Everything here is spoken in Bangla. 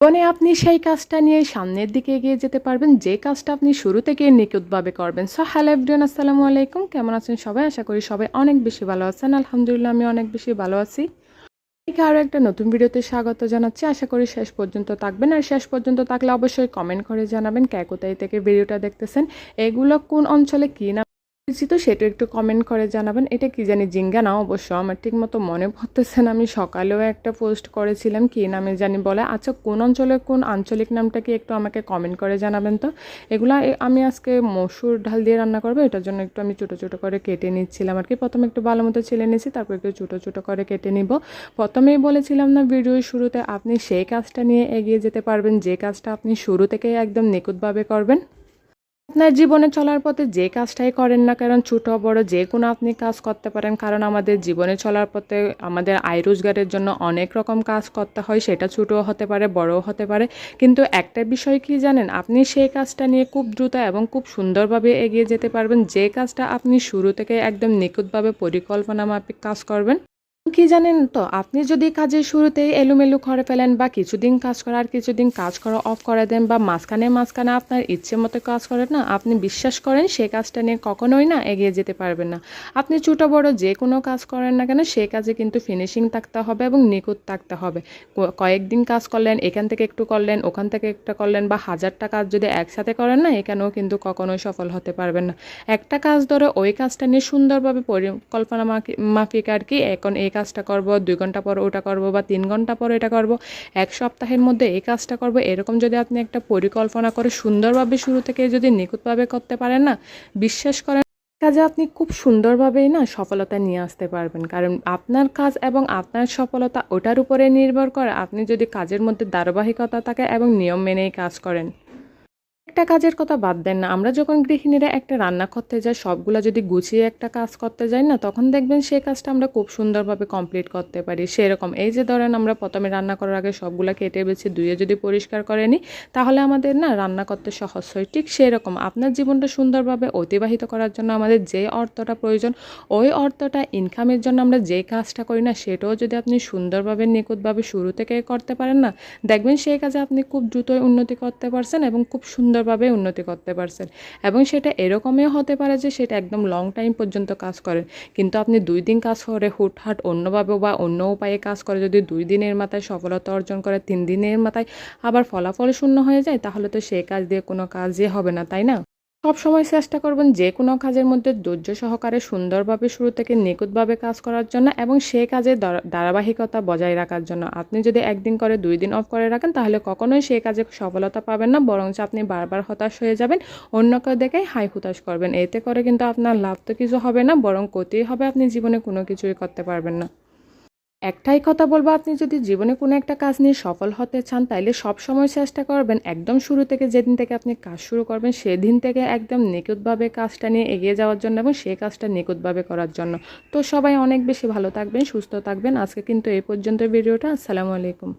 জীবনে আপনি সেই কাজটা নিয়ে সামনের দিকে এগিয়ে যেতে পারবেন যে কাজটা আপনি শুরু থেকে নিখুঁতভাবে করবেন। সো হ্যালো এভরিওয়ান, আসসালামু আলাইকুম। কেমন আছেন সবাই? আশা করি সবাই অনেক বেশি ভালো আছেন। আলহামদুলিল্লাহ আমি অনেক বেশি ভালো আছি। আরও একটা নতুন ভিডিওতে স্বাগত জানাচ্ছি। আশা করি শেষ পর্যন্ত থাকবেন, আর শেষ পর্যন্ত থাকলে অবশ্যই কমেন্ট করে জানাবেন কে কোথায় থেকে ভিডিওটা দেখতেছেন, এগুলো কোন অঞ্চলে কী নাম পরিচিত সেটা একটু কমেন্ট করে জানাবেন। এটা কি জানি জিঙ্গা না, অবশ্য আমার ঠিক মতো মনে পড়তেছে না। আমি সকালেও একটা পোস্ট করেছিলাম কি নামে জানি বলে। আচ্ছা, কোন অঞ্চলের কোন আঞ্চলিক নামটা কি একটু আমাকে কমেন্ট করে জানাবেন তো। এগুলা আমি আজকে মসুর ডাল দিয়ে রান্না করবো, এটার জন্য একটু আমি ছোটো ছোটো করে কেটে নিচ্ছিলাম আর কি। প্রথমে একটু ভালো মতো ছিলে নিয়েছি, তারপর একটু ছোটো ছোটো করে কেটে নিব। প্রথমেই বলেছিলাম না ভিডিওর শুরুতে, আপনি সেই কাজটা নিয়ে এগিয়ে যেতে পারবেন যে কাজটা আপনি শুরু থেকেই একদম নিখুঁতভাবে করবেন। আপনার জীবনে চলার পথে যে কাজটাই করেন না কারণ ছোট বড় যে কোনো আপনি কাজ করতে পারেন, কারণ আমাদের জীবনে চলার পথে আমাদের আয় রোজগারের জন্য অনেক রকম কাজ করতে হয়, সেটা ছোটও হতে পারে বড়ও হতে পারে। কিন্তু একটা বিষয় কি জানেন, আপনি সেই কাজটা নিয়ে খুব দ্রুত এবং খুব সুন্দরভাবে এগিয়ে যেতে পারবেন যে কাজটা আপনি শুরু থেকে একদম নিখুঁতভাবে পরিকল্পনা মাফিক কাজ করবেন। কি জানেন তো, আপনি যদি কাজের শুরুতেই এলোমেলো করে ফেলেন বা কিছুদিন কাজ করার কিছুদিন কাজ করা অফ করে দেন বা মাঝখানে মাঝখানে আপনার ইচ্ছে মতো কাজ করেন না, আপনি বিশ্বাস করেন সে কাজটা নিয়ে কখনোই না এগিয়ে যেতে পারবেন না। আপনি ছোটো বড় যে কোনো কাজ করেন না কেন সে কাজে কিন্তু ফিনিশিং থাকতে হবে এবং নিখুঁত থাকতে হবে। কয়েকদিন কাজ করলেন, এখান থেকে একটু করলেন, ওখান থেকে একটা করলেন, বা 1000টা কাজ যদি একসাথে করেন না, এখানেও কিন্তু কখনোই সফল হতে পারবেন না। একটা কাজ ধরে ওই কাজটা নিয়ে সুন্দরভাবে পরিকল্পনা মাফিক আর কি, এখন এই কাজটা করব, 2 ঘন্টা পর ওটা করব, বা 3 ঘন্টা পর এটা করব, এক সপ্তাহের মধ্যে এই কাজটা করব, এরকম যদি আপনি একটা পরিকল্পনা করে সুন্দরভাবে শুরু থেকে যদি নিখুঁতভাবে করতে পারেন না, বিশ্বাস করেন কাজে আপনি খুব সুন্দরভাবেই না সফলতা নিয়ে আসতে পারবেন। কারণ আপনার কাজ এবং আপনার সফলতা ওটার উপরে নির্ভর করে আপনি যদি কাজের মধ্যে ধারাবাহিকতা থাকে এবং নিয়ম মেনেই কাজ করেন। একটা কাজের কথা বাদ দেন না, আমরা যখন গৃহিণীরা একটা রান্না করতে যাই সবগুলা যদি গুছিয়ে একটা কাজ করতে যাই না, তখন দেখবেন সেই কাজটা আমরা খুব সুন্দরভাবে কমপ্লিট করতে পারি। সেরকম এই যে ধরেন আমরা প্রথমে রান্না করার আগে সবগুলা কেটে বেছে ধুয়ে যদি পরিষ্কার করে নিই, তাহলে আমাদের না রান্না করতে সহজ হয়। ঠিক সেরকম আপনার জীবনটা সুন্দরভাবে অতিবাহিত করার জন্য আমাদের যে অর্থটা প্রয়োজন, ওই অর্থটা ইনকামের জন্য আমরা যে কাজটা করি না, সেটাও যদি আপনি সুন্দরভাবে নিখুঁতভাবে শুরু থেকে করতে পারেন না, দেখবেন সেই কাজে আপনি খুব দ্রুতই উন্নতি করতে পারছেন এবং খুব সুন্দরভাবে উন্নতি করতে পারছেন। এবং সেটা এরকমই হতে পারে যে সেটা একদম লং টাইম পর্যন্ত কাজ করেন, কিন্তু আপনি 2 দিন কাজ করে হুটহাট অন্যভাবে বা অন্য উপায়ে কাজ করে যদি 2 দিনের মাথায় সফলতা অর্জন করে 3 দিনের মাথায় আবার ফলাফল শূন্য হয়ে যায়, তাহলে তো সেই কাজ দিয়ে কোনো কাজই হবে না, তাই না? সবসময় চেষ্টা করবেন যে কোনো কাজের মধ্যে ধৈর্য সহকারে সুন্দরভাবে শুরু থেকে নিখুঁতভাবে কাজ করার জন্য এবং সেই কাজে ধারাবাহিকতা বজায় রাখার জন্য। আপনি যদি একদিন করে 2 দিন অফ করে রাখেন, তাহলে কখনোই সেই কাজে সফলতা পাবেন না, বরঞ্চ আপনি বারবার হতাশ হয়ে যাবেন, অন্যকে দেখেই হাই হুতাশ করবেন। এতে করে কিন্তু আপনার লাভ তো কিছু হবে না, বরং ক্ষতিই হবে, আপনি জীবনে কোনো কিছুই করতে পারবেন না। একটাই কথা বলবো, আপনি যদি জীবনে কোনো একটা কাজ নিয়ে সফল হতে চান, তাইলে সবসময় চেষ্টা করবেন একদম শুরু থেকে, যেদিন থেকে আপনি কাজ শুরু করবেন সেদিন থেকে একদম নিখুঁতভাবে কাজটা নিয়ে এগিয়ে যাওয়ার জন্য এবং সেই কাজটা নিখুঁতভাবে করার জন্য। তো সবাই অনেক বেশি ভালো থাকবেন, সুস্থ থাকবেন। আজকে কিন্তু এই পর্যন্ত ভিডিওটা। আসসালামু আলাইকুম।